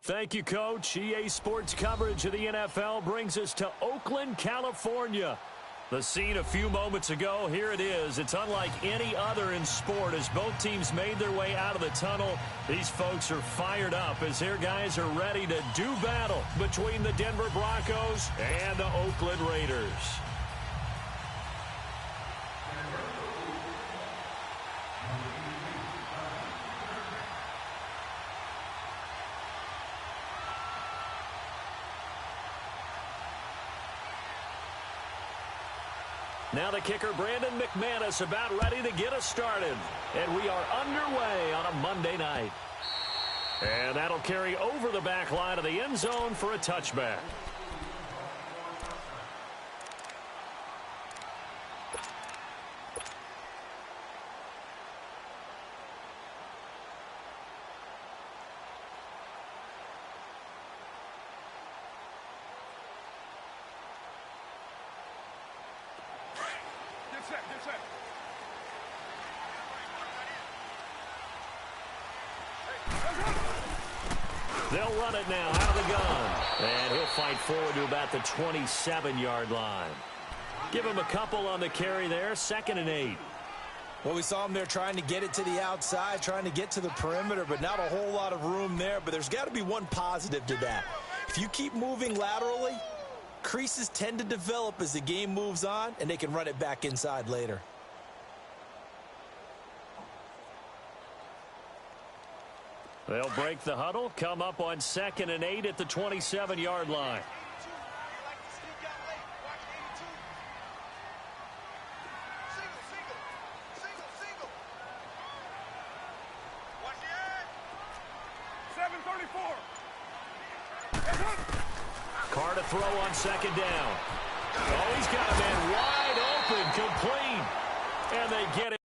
Thank you, Coach. EA Sports coverage of the NFL brings us to Oakland, California. The scene a few moments ago, here it is. It's unlike any other in sport as both teams made their way out of the tunnel. These folks are fired up as their guys are ready to do battle between the Denver Broncos and the Oakland Raiders. Now the kicker, Brandon McManus, about ready to get us started. And we are underway on a Monday night. And that'll carry over the back line of the end zone for a touchback. They'll run it now out of the gun. And he'll fight forward to about the 27-yard line. Give him a couple on the carry there. 2nd and 8. Well, we saw him there trying to get it to the outside, trying to get to the perimeter, but not a whole lot of room there. But there's got to be one positive to that. If you keep moving laterally, creases tend to develop as the game moves on, and they can run it back inside later. They'll break the huddle, come up on 2nd and 8 at the 27-yard line. Carr to throw on 2nd down. Oh, he's got a man wide open, complete. And they get it.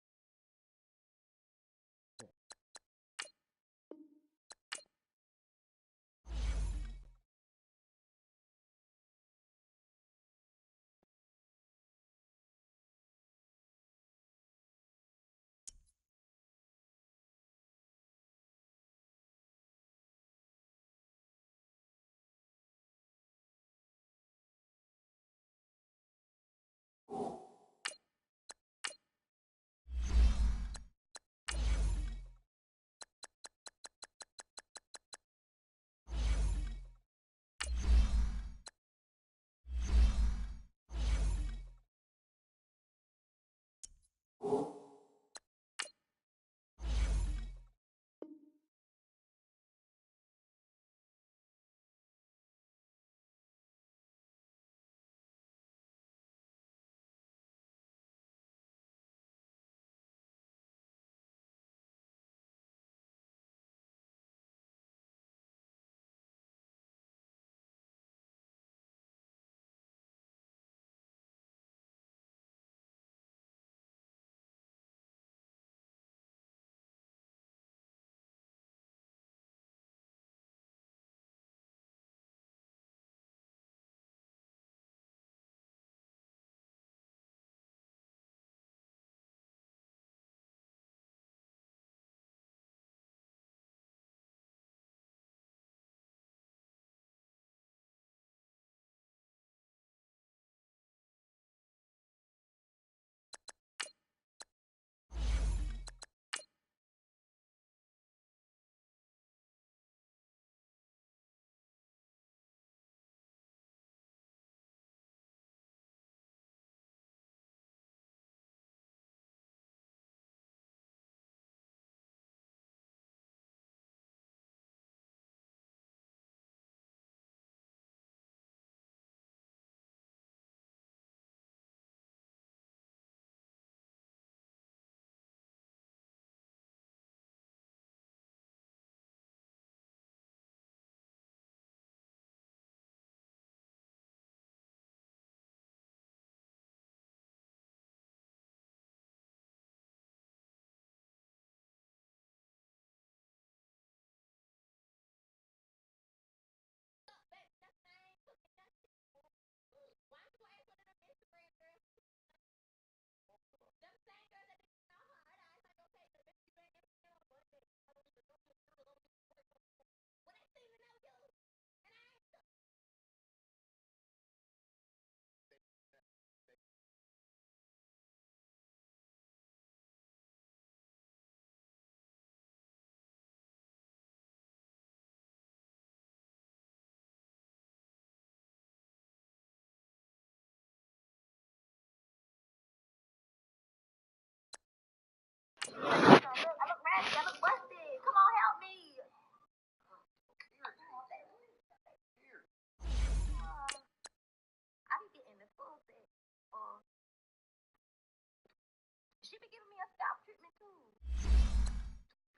me a scalp treatment too.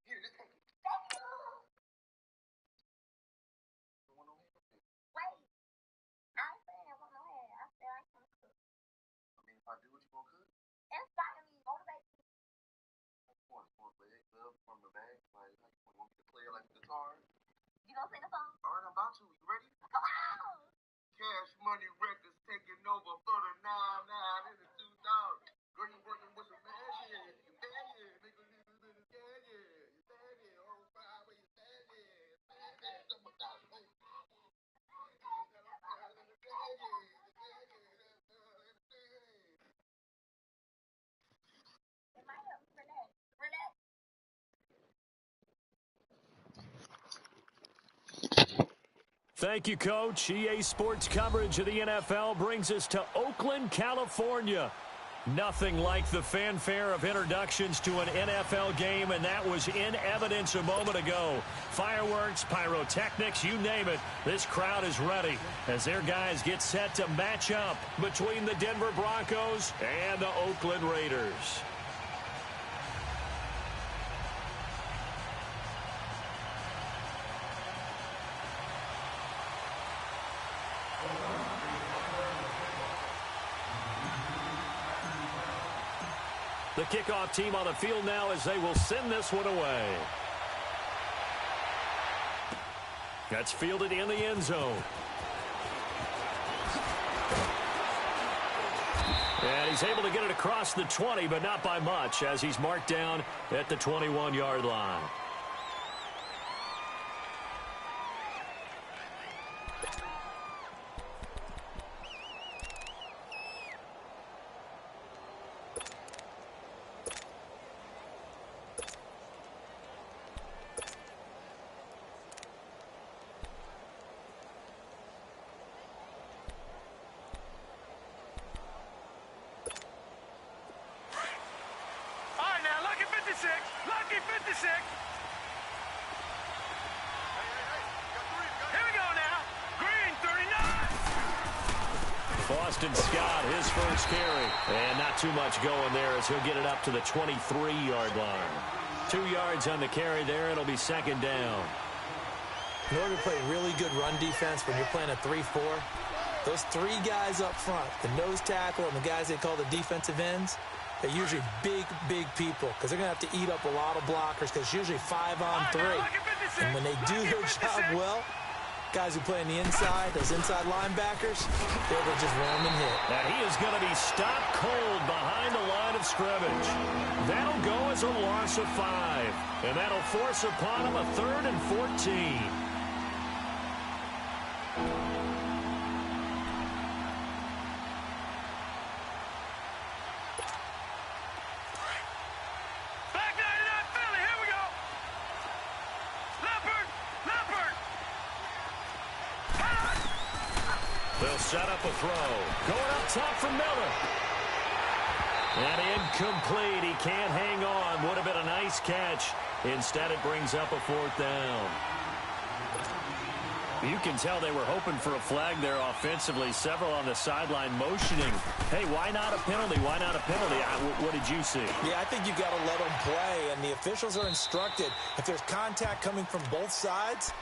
Here, just take it. Thank you. Wait. I ain't saying I want no hair. I said I ain't gonna cook. I mean, if I do what you gonna cook, Inspire me. Motivate me. of course, leg up from the back. Like, how you want me to play it like a guitar? You gonna sing the song? All right, I'm about to. You ready? Come on. Cash Money Records taking over for the 9-9 in the 2000. Girl, you working with some magic. You bad, yeah. Make a little bit of cash, yeah. You bad, yeah. Oh, fire, where you bad, yeah. Bad, yeah. That's my dog, baby. It might help me relax. Relax. Thank you, Coach. EA Sports coverage of the NFL brings us to Oakland, California. Nothing like the fanfare of introductions to an NFL game, and that was in evidence a moment ago. Fireworks, pyrotechnics, you name it. This crowd is ready as their guys get set to match up between the Denver Broncos and the Oakland Raiders. The kickoff team on the field now as they will send this one away. That's fielded in the end zone. And he's able to get it across the 20, but not by much, as he's marked down at the 21-yard line. Lucky 56. Here we go now. Green 39. Boston Scott, his first carry. And not too much going there as he'll get it up to the 23-yard line. 2 yards on the carry there. It'll be second down. In order to play really good run defense when you're playing a 3-4, those three guys up front, the nose tackle and the guys they call the defensive ends, they're usually big people because they're going to have to eat up a lot of blockers because it's usually 5-on-3. And when they do their job well, guys who play on the inside, those inside linebackers, they're able to just roam and hit. Now he is going to be stopped cold behind the line of scrimmage. That'll go as a loss of 5. And that'll force upon him a 3rd and 14. They'll set up a throw. Going up top for Miller. And incomplete. He can't hang on. Would have been a nice catch. Instead, it brings up a 4th down. You can tell they were hoping for a flag there offensively. Several on the sideline motioning. Hey, why not a penalty? Why not a penalty? What did you see? Yeah, I think you've got to let them play. And the officials are instructed, if there's contact coming from both sides,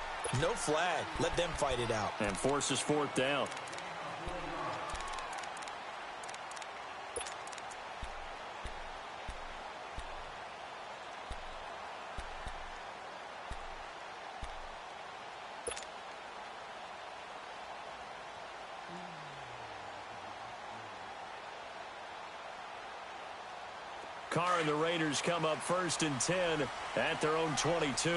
no flag. Let them fight it out. And forces 4th down. Carr and the Raiders come up 1st and 10 at their own 22.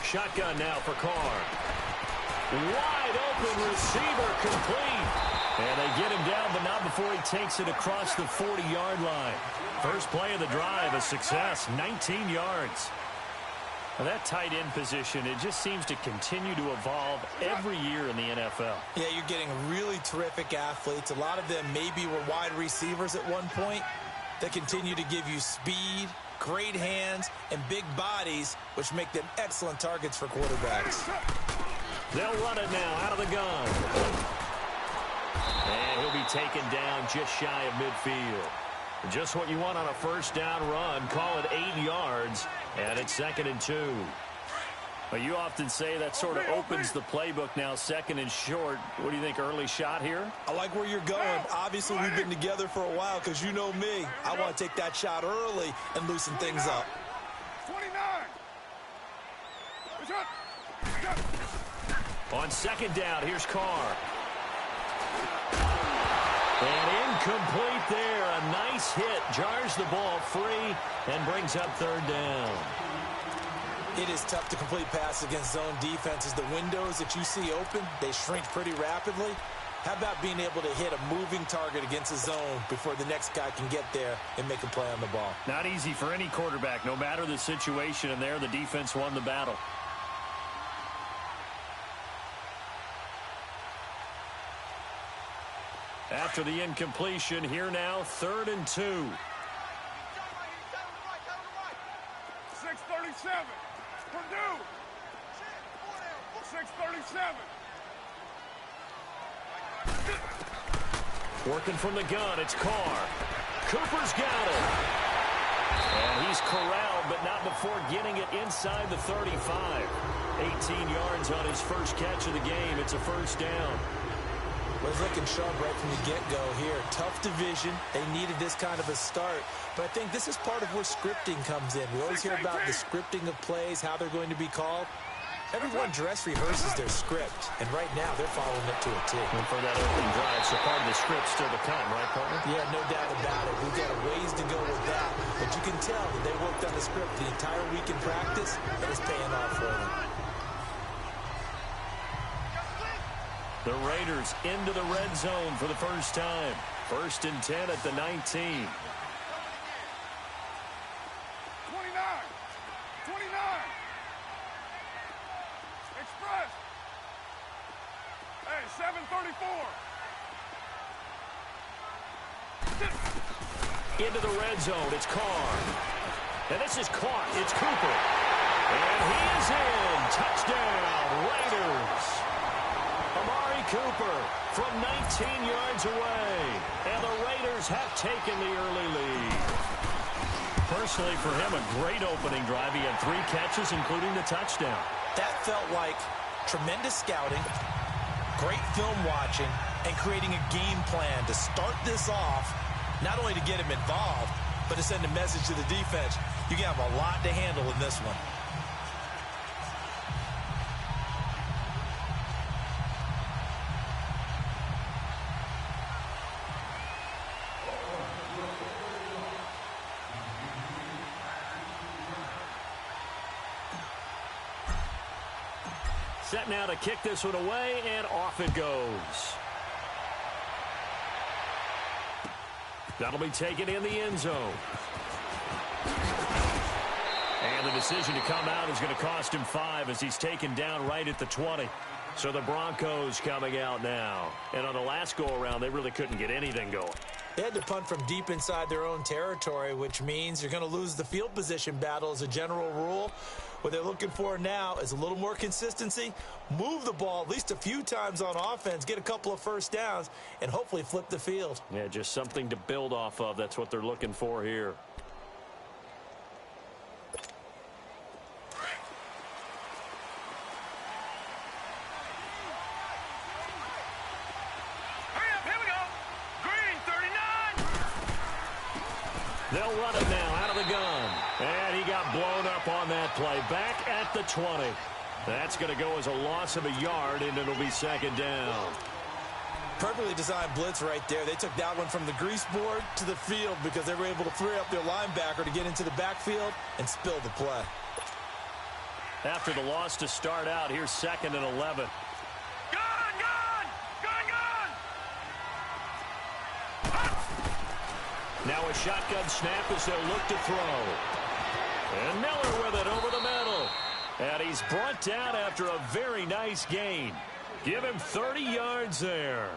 Shotgun now for Carr. Wide open receiver complete. And they get him down, but not before he takes it across the 40-yard line. First play of the drive, a success, 19 yards. Well, that tight end position, it just seems to continue to evolve every year in the NFL. Yeah, you're getting really terrific athletes. A lot of them maybe were wide receivers at one point. They continue to give you speed, great hands and big bodies, which make them excellent targets for quarterbacks. They'll run it now out of the gun. And he'll be taken down just shy of midfield. Just what you want on a first down run. Call it 8 yards, and it's 2nd and 2. Well, you often say that sort of opens the playbook now, 2nd and short. What do you think, early shot here? I like where you're going. Obviously, we've been together for a while because you know me. I want to take that shot early and loosen things up. 29. On 2nd down, here's Carr. And incomplete there. A nice hit. Jars the ball free and brings up 3rd down. It is tough to complete passes against zone defenses. The windows that you see open, they shrink pretty rapidly. How about being able to hit a moving target against a zone before the next guy can get there and make a play on the ball? Not easy for any quarterback, no matter the situation, and there the defense won the battle. After the incompletion, here now, 3rd and 2. 6:37. Purdue. 6:37. Working from the gun, it's Carr. Cooper's got it. And he's corralled, but not before getting it inside the 35. 18 yards on his first catch of the game. It's a 1st down. Was looking sharp right from the get-go here. Tough division. They needed this kind of a start. But I think this is part of where scripting comes in. We always hear about the scripting of plays, how they're going to be called. Everyone dress rehearses their script, and right now they're following it to a T. And for that opening drive, so part of the script still to come, right, partner? Yeah, no doubt about it. We've got a ways to go with that. But you can tell that they worked on the script the entire week in practice, and it's paying off for them. The Raiders into the red zone for the first time. 1st and 10 at the 19. 29. 29. Express. Hey, 7:34. Into the red zone, it's Carr. And this is caught, it's Cooper. And he is in. Touchdown, Raiders. Amari Cooper from 19 yards away. And the Raiders have taken the early lead. Personally, for him, a great opening drive. He had 3 catches, including the touchdown. That felt like tremendous scouting, great film watching, and creating a game plan to start this off, not only to get him involved, but to send a message to the defense. You have a lot to handle in this one. Set now to kick this one away, and off it goes. That'll be taken in the end zone. And the decision to come out is going to cost him 5 as he's taken down right at the 20. So the Broncos coming out now. And on the last go-around, they really couldn't get anything going. They had to punt from deep inside their own territory, which means you're going to lose the field position battle as a general rule. What they're looking for now is a little more consistency, move the ball at least a few times on offense, get a couple of first downs, and hopefully flip the field. Yeah, just something to build off of. That's what they're looking for here. They'll run it now out of the gun. And he got blown up on that play. Back at the 20. That's going to go as a loss of a yard, and it'll be 2nd down. Perfectly designed blitz right there. They took that one from the grease board to the field because they were able to free up their linebacker to get into the backfield and spill the play. After the loss to start out, here's 2nd and 11. Now a shotgun snap as they'll look to throw. And Miller with it over the middle. And he's brought down after a very nice gain. Give him 30 yards there.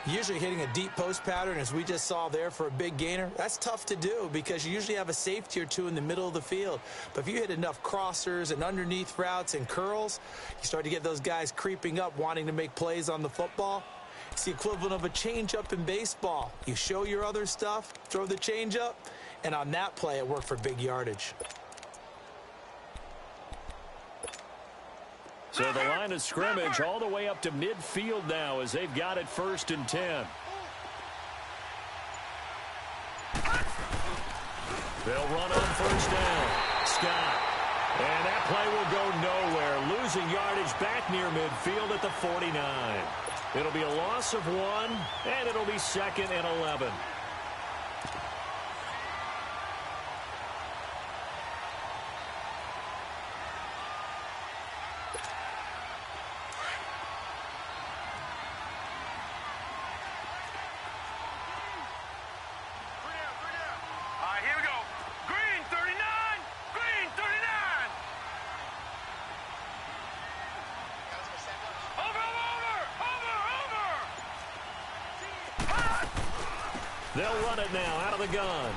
Usually hitting a deep post pattern, as we just saw there for a big gainer, that's tough to do because you usually have a safety or two in the middle of the field. But if you hit enough crossers and underneath routes and curls, you start to get those guys creeping up wanting to make plays on the football. It's the equivalent of a changeup in baseball. You show your other stuff, throw the changeup, and on that play it worked for big yardage. So the line of scrimmage all the way up to midfield now as they've got it 1st and 10. They'll run on 1st down. Scott. And that play will go nowhere. Losing yardage back near midfield at the 49. It'll be a loss of 1, and it'll be 2nd and 11. They'll run it now out of the gun.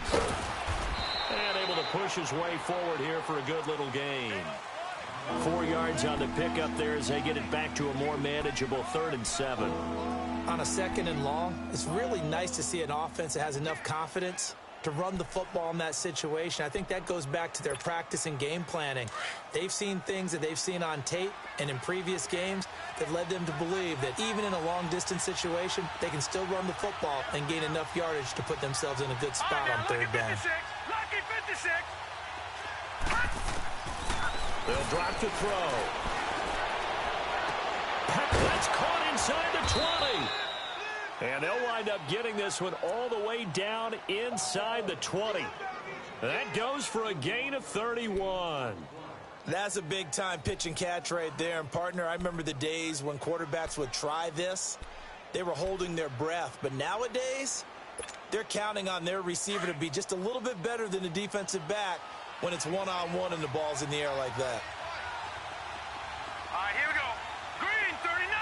And able to push his way forward here for a good little gain. 4 yards on the pickup there as they get it back to a more manageable 3rd and 7. On a 2nd and long, it's really nice to see an offense that has enough confidence to run the football in that situation. I think that goes back to their practice and game planning. They've seen things that they've seen on tape and in previous games that led them to believe that even in a long-distance situation, they can still run the football and gain enough yardage to put themselves in a good spot on 3rd down. Lucky 56. They'll drop to throw. That's caught inside the 20. And they'll wind up getting this one all the way down inside the 20. That goes for a gain of 31. That's a big-time pitch and catch right there. And, partner, I remember the days when quarterbacks would try this. They were holding their breath. But nowadays, they're counting on their receiver to be just a little bit better than the defensive back when it's one-on-one and the ball's in the air like that. All right, here we go. Green, 39.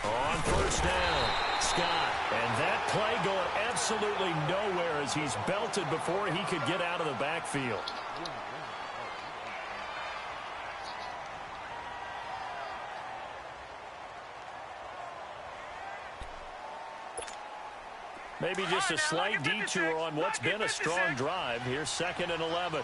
On 1st down, Scott. And that play going absolutely nowhere as he's belted before he could get out of the backfield. Maybe just a slight detour on what's been a strong drive. Here's 2nd and 11.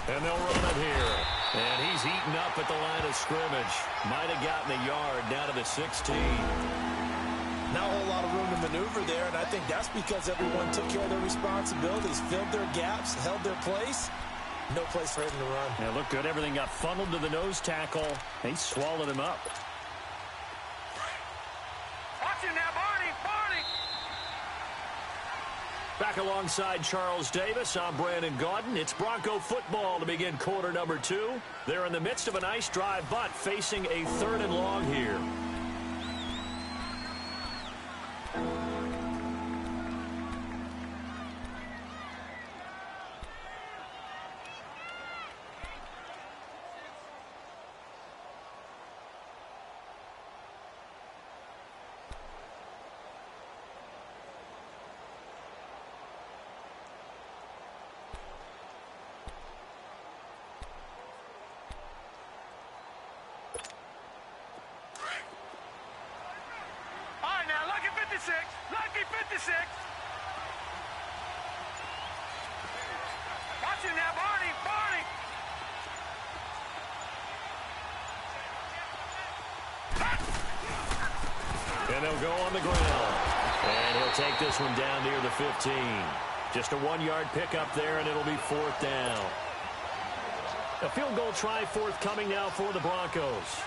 And they'll run it here. And he's eaten up at the line of scrimmage. Might have gotten a yard down to the 16. Not a whole lot of room to maneuver there, and I think that's because everyone took care of their responsibilities, filled their gaps, held their place. No place for him to run. Yeah, looked good. Everything got funneled to the nose tackle. They swallowed him up. Watch him now, Barney. Back alongside Charles Davis, I'm Brandon Gaudin. It's Bronco football to begin quarter number 2. They're in the midst of a nice drive, but facing a 3rd and long here. Lucky 56. Watch him now, Barney. And they'll go on the ground. And he'll take this one down near the 15. Just a 1-yard pickup there, and it'll be 4th down. A field goal try forthcoming now for the Broncos.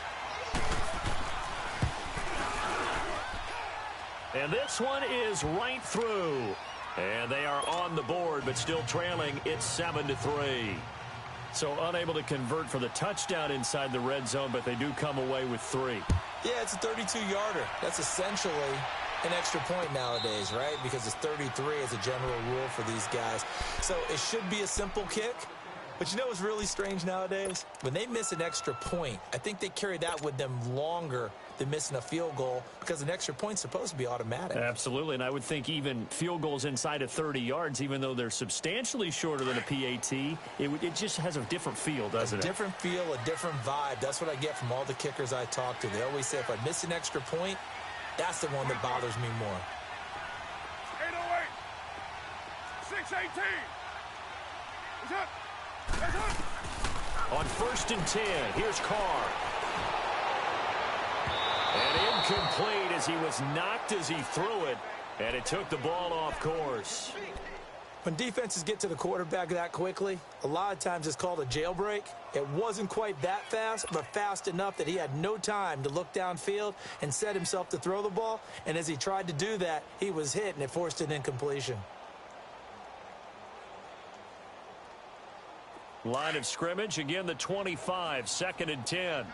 And this one is right through. And they are on the board, but still trailing. It's 7-3. So unable to convert for the touchdown inside the red zone, but they do come away with 3. Yeah, it's a 32-yarder. That's essentially an extra point nowadays, right? Because it's 33 as a general rule for these guys. So it should be a simple kick, But you know what's really strange nowadays? When they miss an extra point, I think they carry that with them longer than missing a field goal because an extra point's supposed to be automatic. Absolutely, and I would think even field goals inside of 30 yards, even though they're substantially shorter than a PAT, it just has a different feel, doesn't it? A different feel, a different vibe. That's what I get from all the kickers I talk to. They always say if I miss an extra point, that's the one that bothers me more. 808, 618. What's up? What's up? On 1st and 10, here's Carr. And incomplete as he was knocked as he threw it, and it took the ball off course. When defenses get to the quarterback that quickly, a lot of times it's called a jailbreak. It wasn't quite that fast, but fast enough that he had no time to look downfield and set himself to throw the ball. And as he tried to do that, he was hit, and it forced an incompletion. Line of scrimmage, again the 25, 2nd and 10.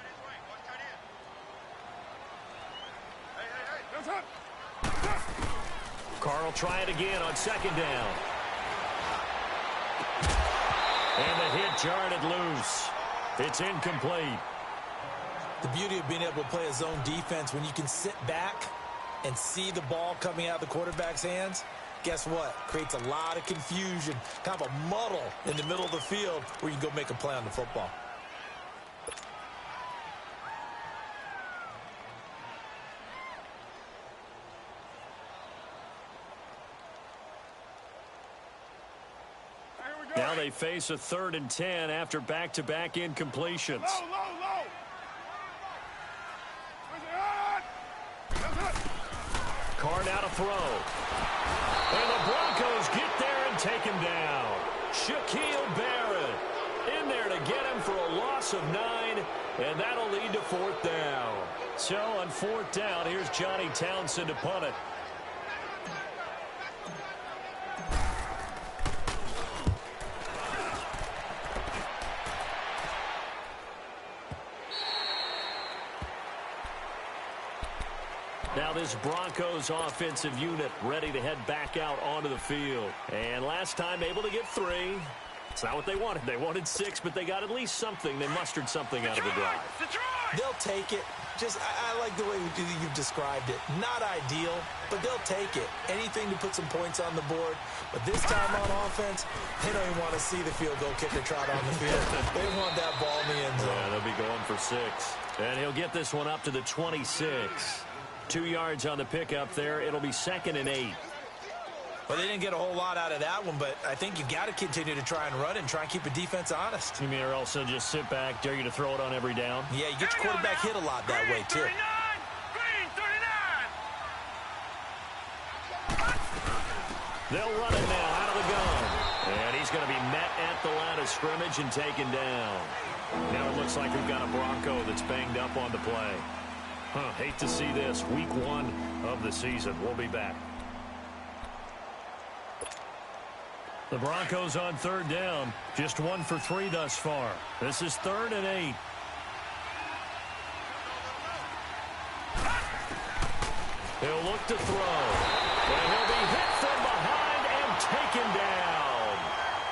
Carr will try it again on 2nd down. And the hit jarred it loose. It's incomplete. The beauty of being able to play a zone defense when you can sit back and see the ball coming out of the quarterback's hands, guess what? Creates a lot of confusion, kind of a muddle in the middle of the field where you can go make a play on the football. Now they face a 3rd and 10 after back-to-back incompletions. Low. Carr now to throw. And the Broncos get there and take him down. Shaquille Barrett in there to get him for a loss of 9, and that'll lead to 4th down. So on 4th down, here's Johnny Townsend to punt it. Now this Broncos offensive unit ready to head back out onto the field. And last time able to get 3. It's not what they wanted. They wanted 6, but they got at least something. They mustered something out of the drive. They'll take it. I like the way you've described it. Not ideal, but they'll take it. Anything to put some points on the board. But this time on offense, they don't even want to see the field goal kicker trot on the field. They want that ball in the end zone. Yeah, they'll be going for 6. And he'll get this one up to the 26. 2 yards on the pickup there. It'll be 2nd and 8. Well, they didn't get a whole lot out of that one, but I think you got to continue to try and run it and try and keep the defense honest. You mean or else they'll just sit back, dare you to throw it on every down? Yeah, you get your quarterback hit a lot that way, too. Green 39. They'll run it now out of the gun. And he's going to be met at the line of scrimmage and taken down. Now it looks like we've got a Bronco that's banged up on the play. Hate to see this. Week 1 of the season. We'll be back. The Broncos on 3rd down. Just 1 for 3 thus far. This is 3rd and 8. He'll look to throw. And he'll be hit from behind and taken down.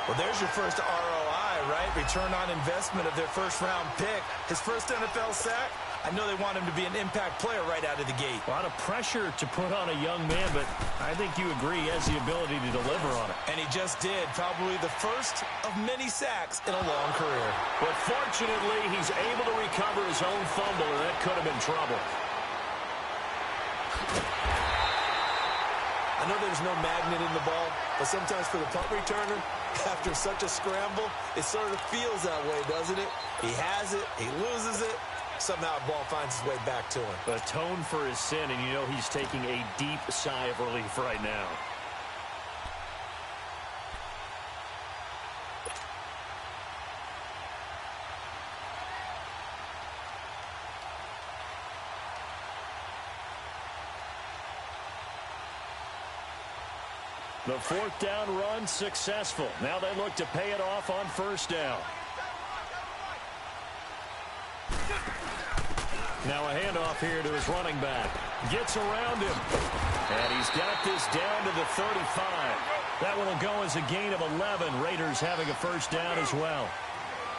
Well, there's your first ROI, right? Return on investment of their first-round pick. His first NFL sack. I know they want him to be an impact player right out of the gate. A lot of pressure to put on a young man, but I think you agree he has the ability to deliver on it. And he just did. Probably the first of many sacks in a long career. But fortunately, he's able to recover his own fumble, and that could have been trouble. I know there's no magnet in the ball, but sometimes for the punt returner, after such a scramble, it sort of feels that way, doesn't it? He has it, he loses it. Somehow the ball finds its way back to him. Atone for his sin, and you know he's taking a deep sigh of relief right now. The 4th down run successful. Now they look to pay it off on 1st down. Now a handoff here to his running back. Gets around him. And he's got this down to the 35. That one will go as a gain of 11. Raiders having a first down as well.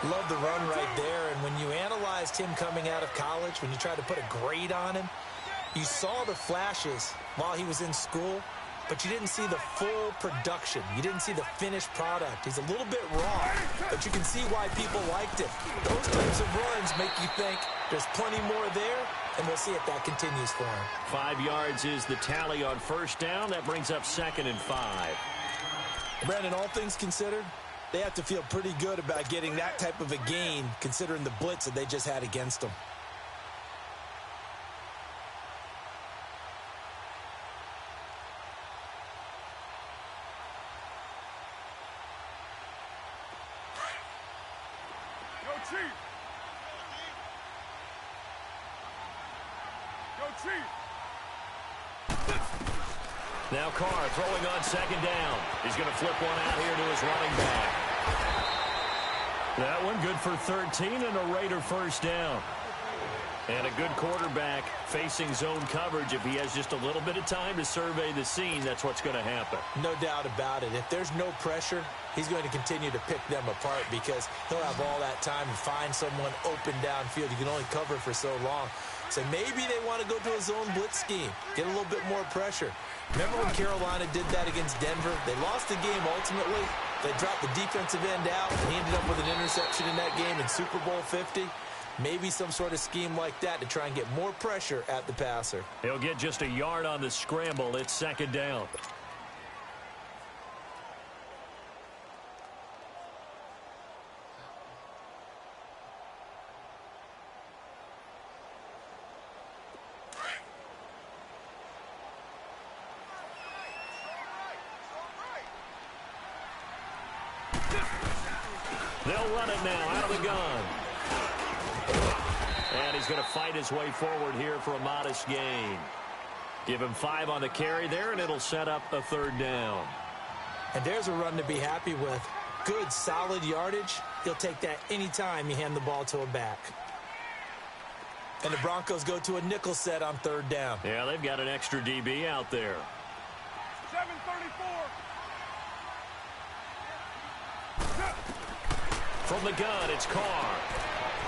Love the run right there. And when you analyzed him coming out of college, when you tried to put a grade on him, you saw the flashes while he was in school, but you didn't see the full production. You didn't see the finished product. He's a little bit raw, but you can see why people liked it. Those types of runs make you think there's plenty more there, and we'll see if that continues for him. 5 yards is the tally on first down. That brings up 2nd and 5. Brandon, all things considered, they have to feel pretty good about getting that type of a gain, considering the blitz that they just had against them. Now Carr throwing on 2nd down. He's going to flip one out here to his running back. That one good for 13 and a Raider first down. And a good quarterback facing zone coverage. If he has just a little bit of time to survey the scene, that's what's going to happen. No doubt about it. If there's no pressure, he's going to continue to pick them apart because he'll have all that time to find someone open downfield. You can only cover for so long. So maybe they want to go to a zone blitz scheme, get a little bit more pressure. Remember when Carolina did that against Denver? They lost the game ultimately. They dropped the defensive end out, and he ended up with an interception in that game in Super Bowl 50. Maybe some sort of scheme like that to try and get more pressure at the passer. He'll get just a yard on the scramble. It's 2nd down. They'll run it now out of the gun. And he's going to fight his way forward here for a modest gain. Give him 5 on the carry there, and it'll set up a 3rd down. And there's a run to be happy with. Good, solid yardage. He'll take that anytime you hand the ball to a back. And the Broncos go to a nickel set on 3rd down. Yeah, they've got an extra DB out there. 734. From the gun, it's Carr.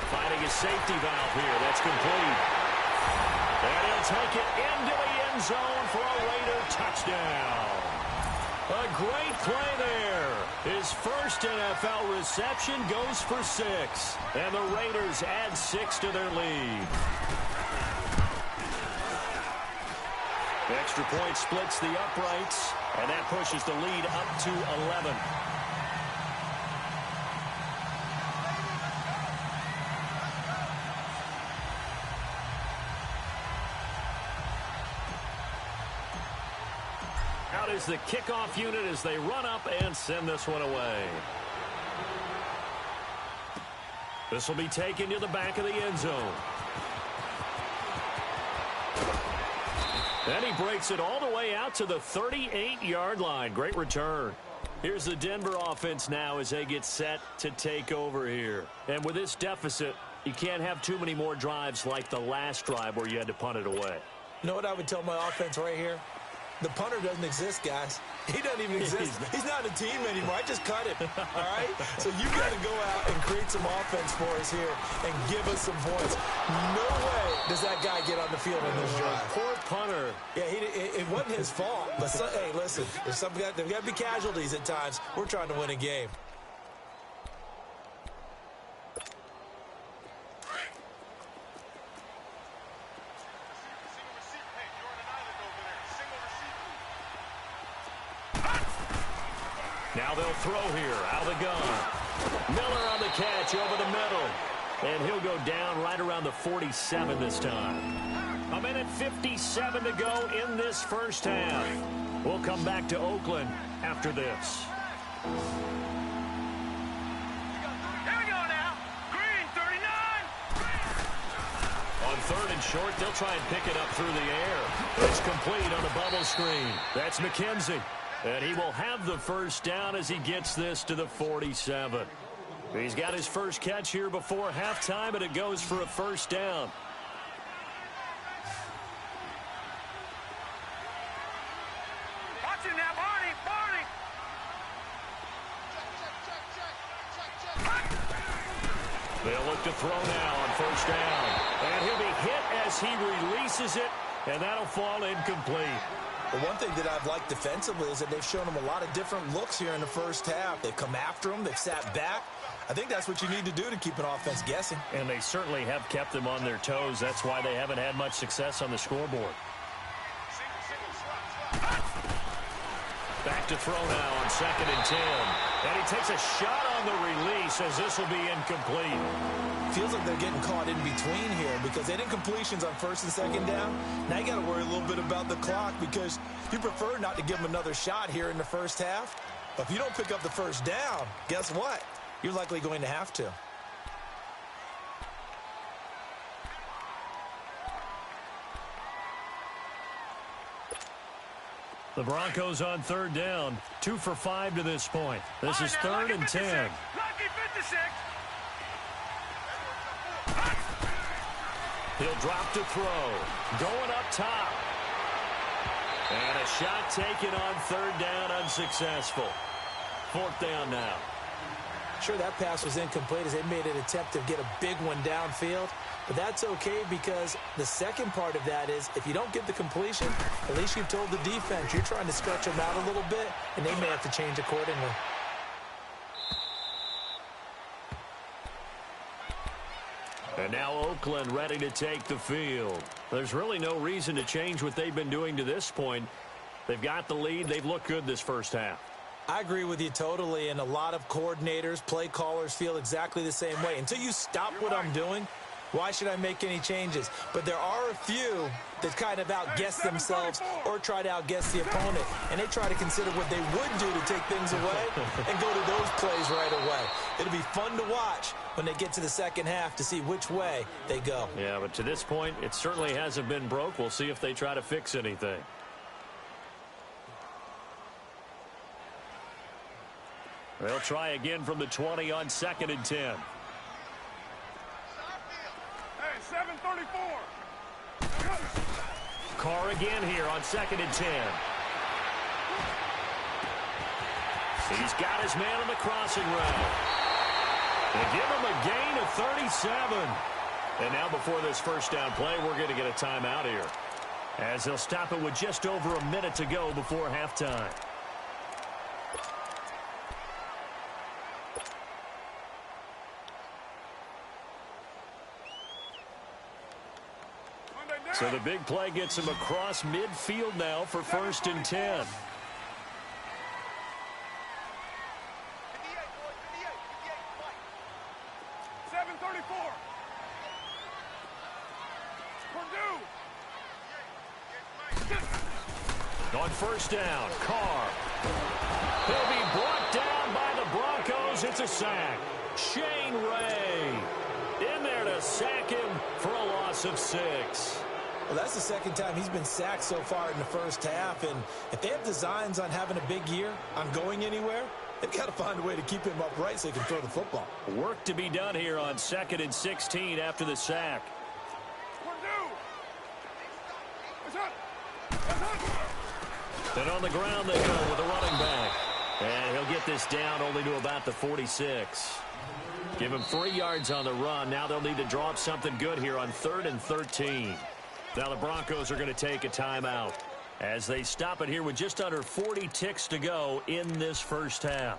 Finding his safety valve here. That's complete. And he'll take it into the end zone for a Raider touchdown. A great play there. His first NFL reception goes for 6. And the Raiders add 6 to their lead. The extra point splits the uprights. And that pushes the lead up to 11. Out is the kickoff unit as they run up and send this one away. This will be taken to the back of the end zone. And he breaks it all the way out to the 38-yard line. Great return. Here's the Denver offense now as they get set to take over here. And with this deficit, you can't have too many more drives like the last drive where you had to punt it away. You know what I would tell my offense right here? The punter doesn't exist, guys. He doesn't even exist. He's not a team anymore. I just cut him. All right? So you got to go out and create some offense for us here and give us some points. No way does that guy get on the field in this drive. Poor punter. Yeah, it wasn't his fault. But hey, listen, there's got to be casualties at times. We're trying to win a game. Now they'll throw here out of the gun. Miller on the catch over the middle. And he'll go down right around the 47 this time. A minute 57 to go in this first half. We'll come back to Oakland after this. Here we go now. Green, 39. On 3rd and short, they'll try and pick it up through the air. It's complete on the bubble screen. That's McKenzie. And he will have the first down as he gets this to the 47. He's got his first catch here before halftime, and it goes for a first down. watching now, Barney. They'll look to throw now on first down. And he'll be hit as he releases it, and that'll fall incomplete. Well, one thing that I've liked defensively is that they've shown him a lot of different looks here in the first half. They've come after him. They've sat back. I think that's what you need to do to keep an offense guessing. And they certainly have kept them on their toes. That's why they haven't had much success on the scoreboard. Back to throw now on 2nd and 10. And he takes a shot on the release as this will be incomplete. Feels like they're getting caught in between here because they didn't completions on 1st and 2nd down. Now you got to worry a little bit about the clock because you prefer not to give them another shot here in the first half. But if you don't pick up the first down, guess what? You're likely going to have to. The Broncos on 3rd down. 2 for 5 to this point. This is 3rd and 10. Lucky 56. He'll drop to throw. Going up top. And a shot taken on 3rd down, unsuccessful. 4th down now. Sure, that pass was incomplete as they made an attempt to get a big one downfield. But that's okay because the second part of that is if you don't get the completion, at least you've told the defense you're trying to stretch them out a little bit, and they may have to change accordingly. And now Oakland ready to take the field. There's really no reason to change what they've been doing to this point. They've got the lead. They've looked good this first half. I agree with you totally, and a lot of coordinators, play callers feel exactly the same way. Until you stop what I'm doing, why should I make any changes? But there are a few that kind of outguess themselves or try to outguess the opponent, and they try to consider what they would do to take things away and go to those plays right away. It'll be fun to watch when they get to the second half to see which way they go. Yeah, but to this point, it certainly hasn't been broke. We'll see if they try to fix anything. They'll try again from the 20 on 2nd and 10. Hey, 734. Carr again here on 2nd and 10. He's got his man on the crossing route. They give him a gain of 37. And now before this first down play, we're going to get a timeout here, as they'll stop it with just over a minute to go before halftime. So the big play gets him across midfield now for 1st and 10. 734. On 1st down, Carr. He'll be brought down by the Broncos. It's a sack. Shane Ray in there to sack him for a loss of 6. Well, that's the second time he's been sacked so far in the first half, and if they have designs on having a big year, on going anywhere, they've got to find a way to keep him upright so he can throw the football. Work to be done here on 2nd and 16 after the sack. And on the ground they go with a running back. And he'll get this down only to about the 46. Give him 3 yards on the run. Now they'll need to draw up something good here on 3rd and 13. Now the Broncos are going to take a timeout as they stop it here with just under 40 ticks to go in this first half.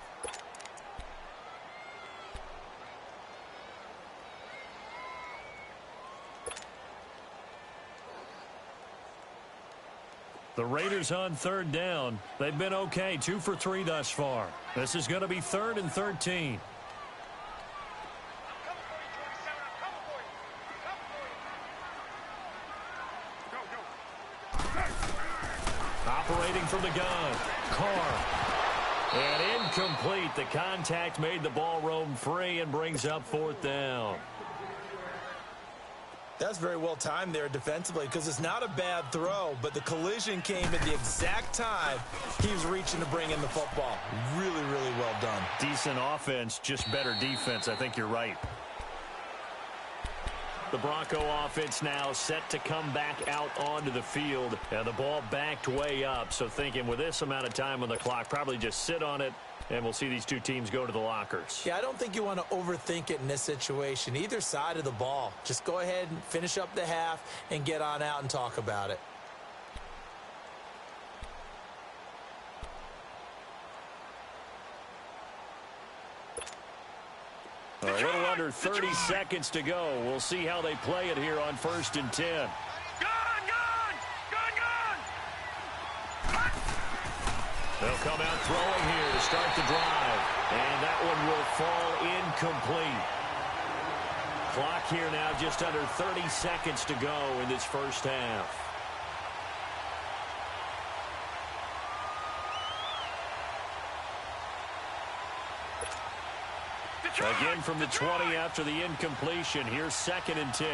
The Raiders on 3rd down. They've been okay, 2 for 3 thus far. This is going to be 3rd and 13. Operating from the gun, Carr. And incomplete. The contact made the ball roam free and brings up 4th down. That's very well timed there defensively because it's not a bad throw, but the collision came at the exact time he was reaching to bring in the football. Really, really well done. Decent offense, just better defense. I think you're right. The Bronco offense now set to come back out onto the field. And the ball backed way up. So thinking with this amount of time on the clock, probably just sit on it, and we'll see these two teams go to the lockers. Yeah, I don't think you want to overthink it in this situation. Either side of the ball. Just go ahead and finish up the half and get on out and talk about it. A little under 30 seconds to go. We'll see how they play it here on 1st and 10. Gun! They'll come out throwing here to start the drive. And that one will fall incomplete. Clock here now just under 30 seconds to go in this first half. Again from the 20 after the incompletion. Here's 2nd and 10.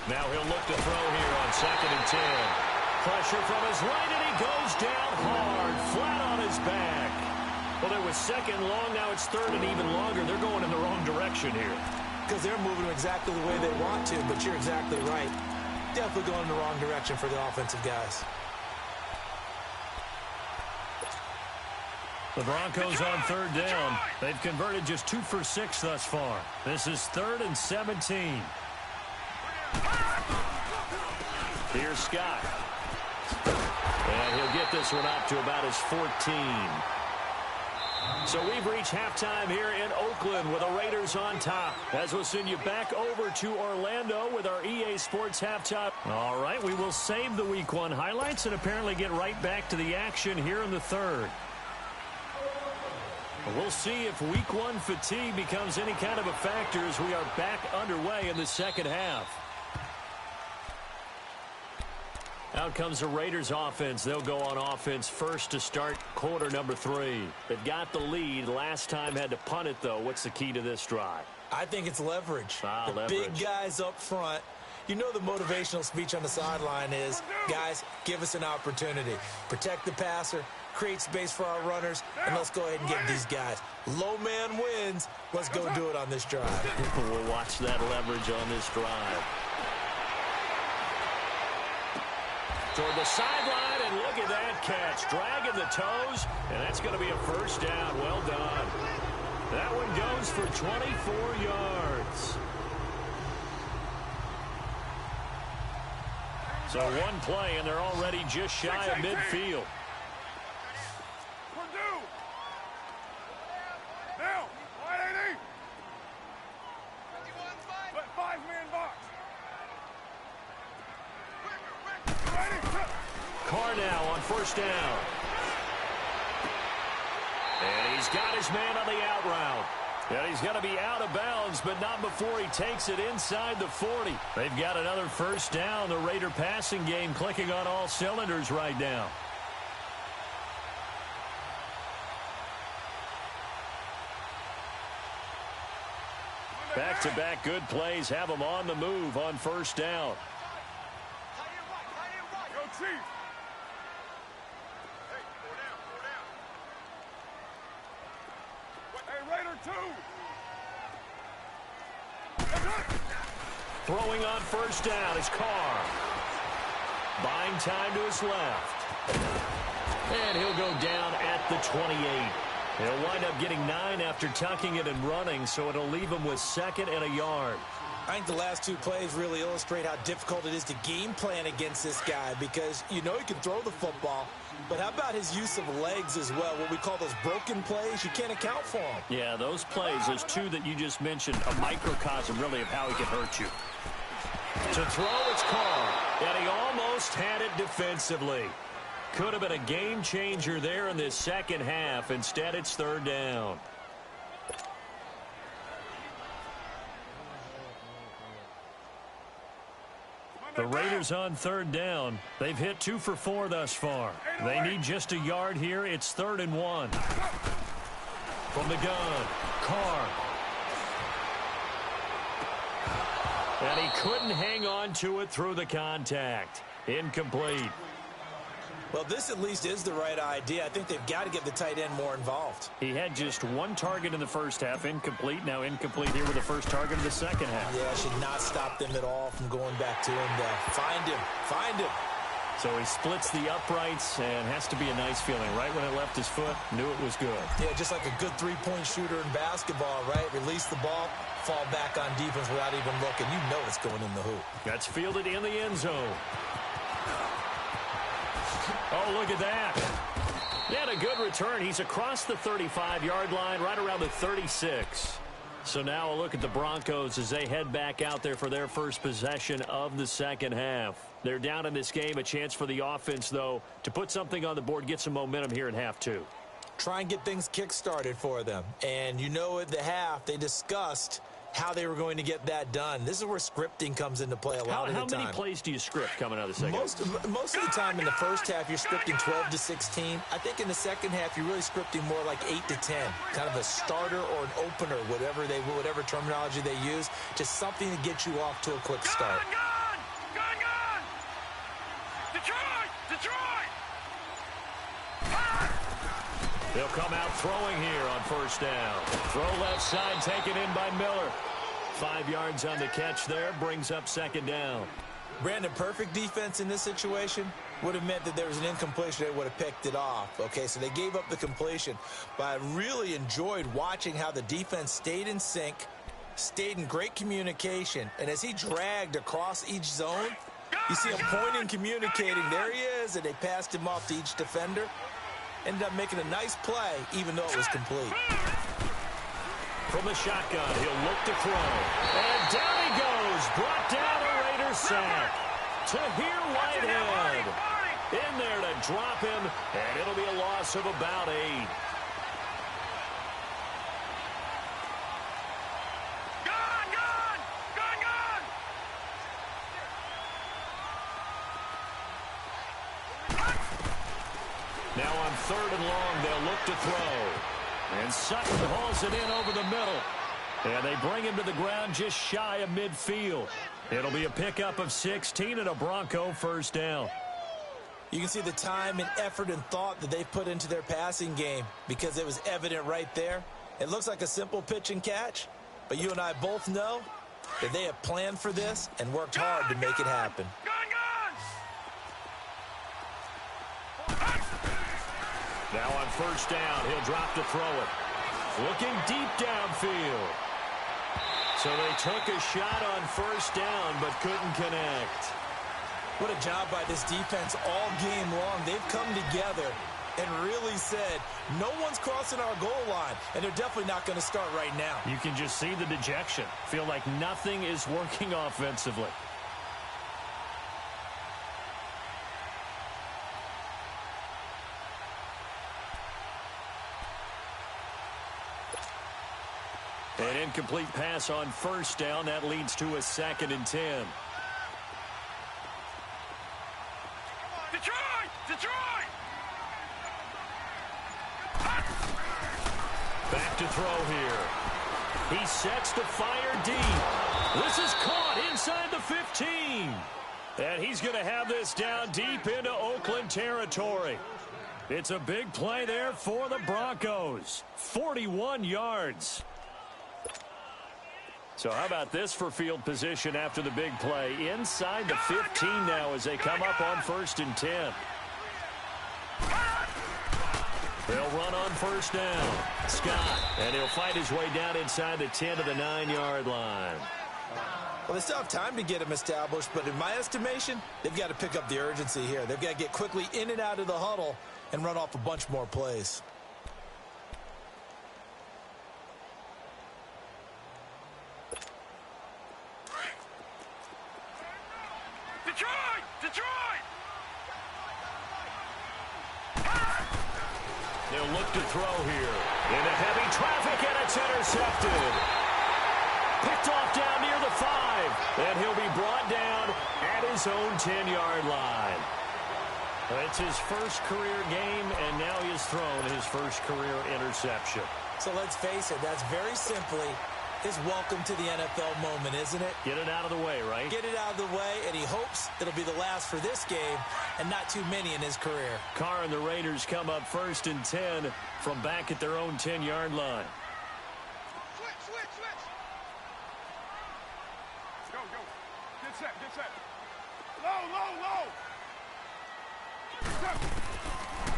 Now he'll look to throw here on 2nd and 10. Pressure from his right, and he goes down hard, flat on his back. Well, there was 2nd long. Now it's 3rd and even longer. They're going in the wrong direction here. Because they're moving exactly the way they want to, but you're exactly right. Definitely going in the wrong direction for the offensive guys. The Broncos on 3rd down. They've converted just 2 for 6 thus far. This is 3rd and 17. Here's Scott. And he'll get this one up to about his 14. So we've reached halftime here in Oakland with the Raiders on top. As we'll send you back over to Orlando with our EA Sports halftime. All right, we will save the Week 1 highlights and apparently get right back to the action here in the 3rd. We'll see if Week 1 fatigue becomes any kind of a factor as we are back underway in the 2nd half. Out comes the Raiders offense. They'll go on offense first to start quarter number 3. They've got the lead. Last time had to punt it, though. What's the key to this drive? I think it's leverage. Leverage. Big guys up front. You know the motivational speech on the sideline is, guys, give us an opportunity. Protect the passer, create space for our runners, and let's go ahead and get these guys. Low man wins. Let's go do it on this drive. We'll watch that leverage on this drive. Toward the sideline, and look at that catch. Dragging the toes, and that's going to be a first down. Well done. That one goes for 24 yards. So one play, and they're already just shy of midfield. Now, 180. 5-man box. Carr now on first down. And he's got his man on the out route. And he's going to be out of bounds, but not before he takes it inside the 40. They've got another first down. The Raider passing game clicking on all cylinders right now. Back-to-back good plays have them on the move on first down. Go, Chief. Hey, Raider 2. Throwing on first down is Carr. Buying time to his left. And he'll go down at the 28. He'll wind up getting 9 after tucking it and running, so it'll leave him with 2nd and a yard. I think the last 2 plays really illustrate how difficult it is to game plan against this guy because you know he can throw the football, but how about his use of legs as well, what we call those broken plays? You can't account for them. Yeah, those plays, those 2 that you just mentioned, a microcosm really of how he can hurt you. To throw, it's Carr, and he almost had it defensively. Could have been a game changer there in this second half. Instead, it's 3rd down. The Raiders on 3rd down. They've hit 2 for 4 thus far. They need just a yard here. It's 3rd and 1. From the gun, Carr. And he couldn't hang on to it through the contact. Incomplete. Well, this at least is the right idea. I think they've got to get the tight end more involved. He had just one target in the first half, incomplete. Now incomplete here with the first target of the second half. Yeah, should not stop them at all from going back to him. Find him. Find him. So he splits the uprights and has to be a nice feeling. Right when it left his foot, knew it was good. Yeah, just like a good three-point shooter in basketball, right? Release the ball, fall back on defense without even looking. You know it's going in the hoop. That's fielded in the end zone. Oh, look at that. He had a good return. He's across the 35-yard line, right around the 36. So now a look at the Broncos as they head back out there for their first possession of the second half. They're down in this game. A chance for the offense, though, to put something on the board, get some momentum here in half two. Try and get things kick-started for them. And you know at the half, they discussed how they were going to get that done. This is where scripting comes into play a lot of the time. How many plays do you script coming out of the second half? Most of the time in the first half, you're scripting 12 to 16. I think in the second half, you're really scripting more like 8 to 10. Kind of a starter or an opener, whatever terminology they use. Just something to get you off to a quick start. Gun! Detroit! They'll come out throwing here on first down. Throw left side, taken in by Miller. 5 yards on the catch there, brings up second down. Brandon, perfect defense in this situation would have meant that there was an incompletion. They would have picked it off. Okay, so they gave up the completion. But I really enjoyed watching how the defense stayed in sync, stayed in great communication. And as he dragged across each zone, you see him pointing, communicating. There he is, and they passed him off to each defender. Ended up making a nice play, even though it was complete. From the shotgun, he'll look to throw. And down he goes. Brought down a Raiders sack. Tahir Whitehead in there to drop him, and it'll be a loss of about 8. Now on 3rd and long, they'll look to throw. And Sutton hauls it in over the middle. And they bring him to the ground just shy of midfield. It'll be a pickup of 16 and a Bronco first down. You can see the time and effort and thought that they've put into their passing game because it was evident right there. It looks like a simple pitch and catch, but you and I both know that they have planned for this and worked hard to make it happen. Now on first down, he'll drop to throw it. Looking deep downfield. So they took a shot on first down, but couldn't connect. What a job by this defense all game long. They've come together and really said, no one's crossing our goal line, and they're definitely not going to start right now. You can just see the dejection. Feel like nothing is working offensively. An incomplete pass on first down. That leads to a 2nd and 10. Detroit! Back to throw here. He sets to fire deep. This is caught inside the 15. And he's going to have this down deep into Oakland territory. It's a big play there for the Broncos. 41 yards. So how about this for field position after the big play? Inside the 15 now as they come up on 1st and 10. They'll run on first down. Scott, and he'll fight his way down inside the 10 to the 9-yard line. Well, they still have time to get him established, but in my estimation, they've got to pick up the urgency here. They've got to get quickly in and out of the huddle and run off a bunch more plays. Detroit! They'll look to throw here. Into heavy traffic, and it's intercepted. Picked off down near the 5. And he'll be brought down at his own 10-yard line. It's his first career game, and now he has thrown his first career interception. So let's face it, that's very simply his welcome to the NFL moment, isn't it? Get it out of the way, right? Get it out of the way, and he hopes it'll be the last for this game and not too many in his career. Carr and the Raiders come up 1st and 10 from back at their own 10-yard line. Switch. Go. Get set. Low.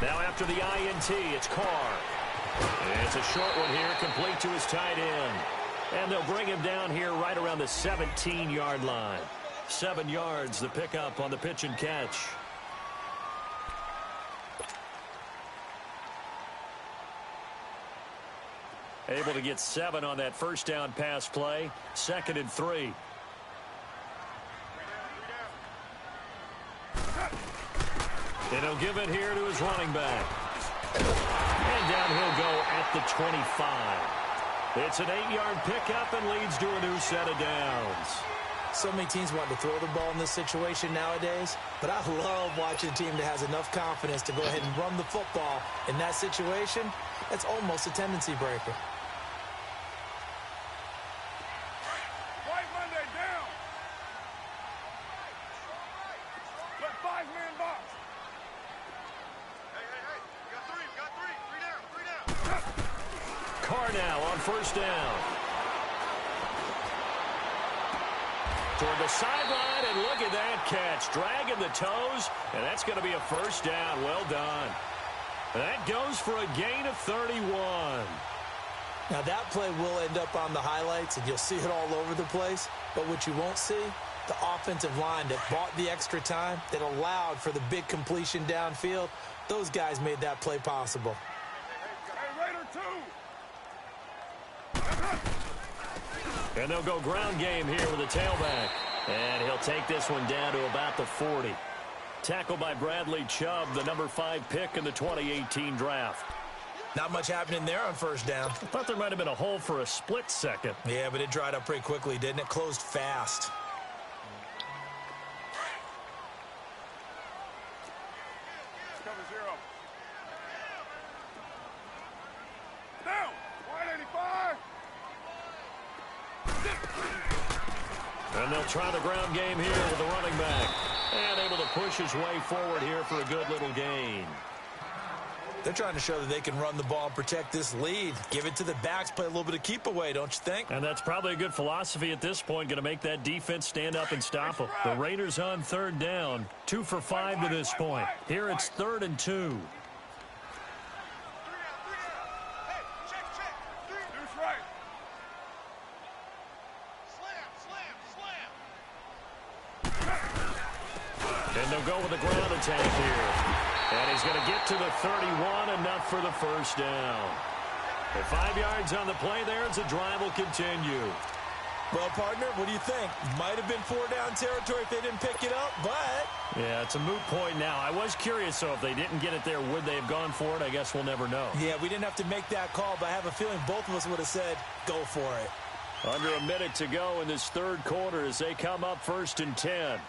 Now after the INT, it's Carr. And it's a short one here, complete to his tight end. And they'll bring him down here right around the 17-yard line. 7 yards, the pickup on the pitch and catch. Able to get 7 on that first down pass play. 2nd and 3. And he'll give it here to his running back. And down he'll go at the 25. It's an 8-yard pickup and leads to a new set of downs. So many teams want to throw the ball in this situation nowadays, but I love watching a team that has enough confidence to go ahead and run the football in that situation. That's almost a tendency breaker. White Monday down. Let 5-man box. Hey. We got three. Three down. Carr now on first down. Toward the sideline, and look at that catch. Dragging the toes, and that's going to be a first down. Well done. That goes for a gain of 31. Now, that play will end up on the highlights, and you'll see it all over the place. But what you won't see, the offensive line that bought the extra time, that allowed for the big completion downfield, those guys made that play possible. Hey, Raider 2. And they'll go ground game here with a tailback. And he'll take this one down to about the 40. Tackled by Bradley Chubb, the number 5 pick in the 2018 draft. Not much happening there on first down. I thought there might have been a hole for a split second. Yeah, but it dried up pretty quickly, didn't it? Closed fast. Cover 0. Down. Wide 85. And they'll try the ground game here with the running back. And able to push his way forward here for a good little gain. They're trying to show that they can run the ball and protect this lead. Give it to the backs, play a little bit of keep away, don't you think? And that's probably a good philosophy at this point, going to make that defense stand up and stop them. The Raiders on third down, 2 for 5 to this point. Here it's 3rd and 2. And they'll go with a ground attack here. And he's going to get to the 31, enough for the first down. And 5 yards on the play there as the drive will continue. Well, partner, what do you think? Might have been 4-down territory if they didn't pick it up, but... Yeah, it's a moot point now. I was curious, so if they didn't get it there, would they have gone for it? I guess we'll never know. Yeah, we didn't have to make that call, but I have a feeling both of us would have said, go for it. Under a minute to go in this third quarter as they come up 1st and 10.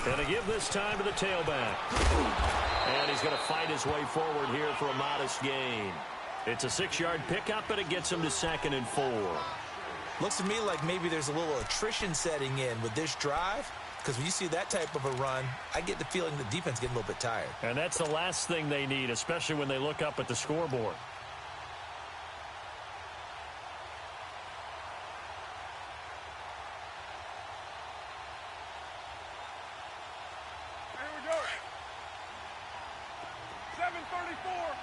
And they give this time to the tailback. And he's going to fight his way forward here for a modest gain. It's a 6-yard pickup, but it gets him to 2nd and 4. Looks to me like maybe there's a little attrition setting in with this drive. Because when you see that type of a run, I get the feeling the defense getting a little bit tired. And that's the last thing they need, especially when they look up at the scoreboard. Here we go. 7:34.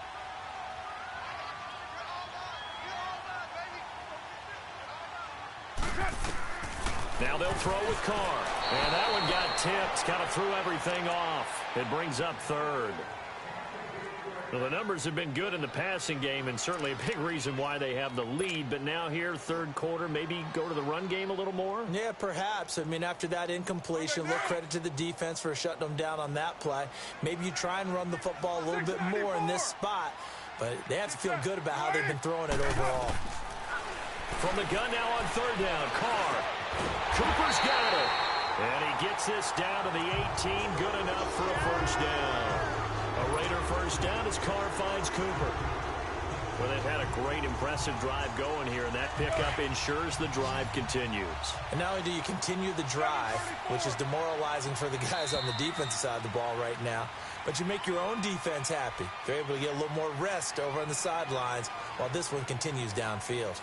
Now they'll throw with Carr. And that one got tipped. Kind of threw everything off. It brings up 3rd. Well, the numbers have been good in the passing game and certainly a big reason why they have the lead. But now here, third quarter, maybe go to the run game a little more? Yeah, perhaps. I mean, after that incompletion, look, credit to the defense for shutting them down on that play. Maybe you try and run the football a little bit more in this spot. But they have to feel good about how they've been throwing it overall. From the gun now on 3rd down, Carr. Cooper's got it. And he gets this down to the 18. Good enough for a first down. A later, first down as Carr finds Cooper. Well, they've had a great, impressive drive going here, and that pickup ensures the drive continues. And not only do you continue the drive, which is demoralizing for the guys on the defensive side of the ball right now, but you make your own defense happy. They're able to get a little more rest over on the sidelines while this one continues downfield.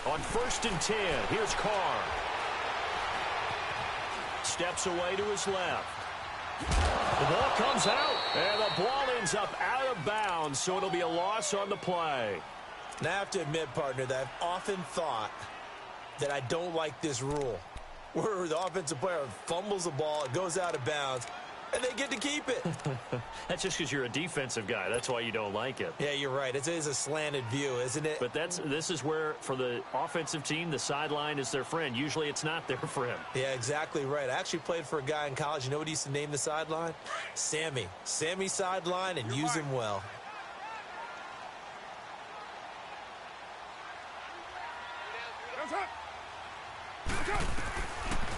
On 1st and 10, here's Carr. Steps away to his left. The ball comes out, and the ball ends up out of bounds, so it'll be a loss on the play. Now, I have to admit, partner, that I've often thought that I don't like this rule, where the offensive player fumbles the ball, it goes out of bounds, and they get to keep it. That's just because you're a defensive guy. That's why you don't like it. Yeah, you're right. It is a slanted view, isn't it? But this is where, for the offensive team, the sideline is their friend. Usually it's not their friend. Yeah, exactly right. I actually played for a guy in college. You know what he used to name the sideline? Sammy. Sammy sideline, and use him well.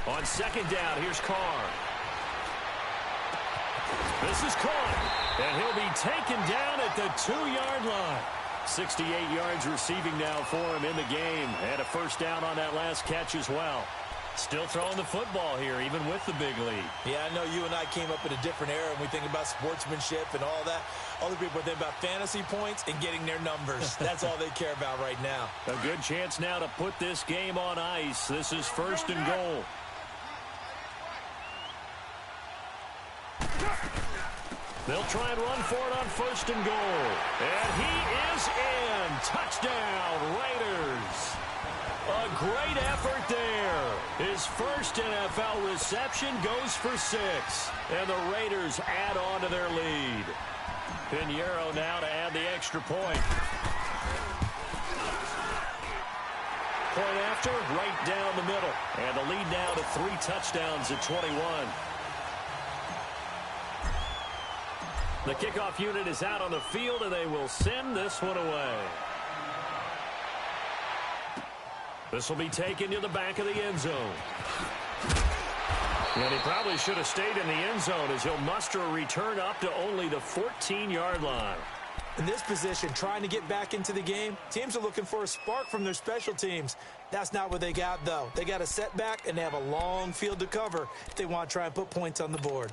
On 2nd down, here's Carr. This is caught, and he'll be taken down at the 2-yard line. 68 yards receiving now for him in the game, and a first down on that last catch as well. Still throwing the football here, even with the big lead. Yeah, I know you and I came up in a different era, and we think about sportsmanship and all that. Other people think about fantasy points and getting their numbers. That's all they care about right now. A good chance now to put this game on ice. This is 1st and goal. They'll try and run for it on 1st and goal. And he is in. Touchdown, Raiders. A great effort there. His first NFL reception goes for 6. And the Raiders add on to their lead. Pinheiro now to add the extra point. Point after, right down the middle. And the lead now to 3 touchdowns at 21. The kickoff unit is out on the field, and they will send this one away. This will be taken to the back of the end zone. And he probably should have stayed in the end zone as he'll muster a return up to only the 14-yard line. In this position, trying to get back into the game, teams are looking for a spark from their special teams. That's not what they got, though. They got a setback, and they have a long field to cover if they want to try and put points on the board.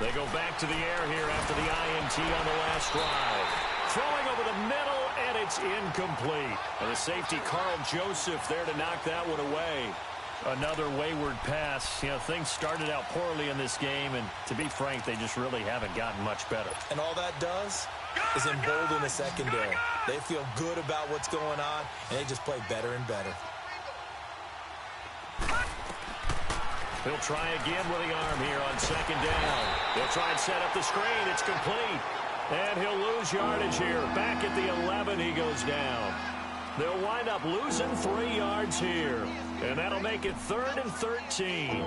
They go back to the air here after the INT on the last drive. Throwing over the middle, and it's incomplete. And the safety, Carl Joseph, there to knock that one away. Another wayward pass. You know, things started out poorly in this game, and to be frank, they just really haven't gotten much better. And all that does is embolden the secondary. They feel good about what's going on, and they just play better and better. He'll try again with the arm here on 2nd down. He'll try and set up the screen. It's complete. And he'll lose yardage here. Back at the 11, he goes down. They'll wind up losing 3 yards here. And that'll make it 3rd and 13.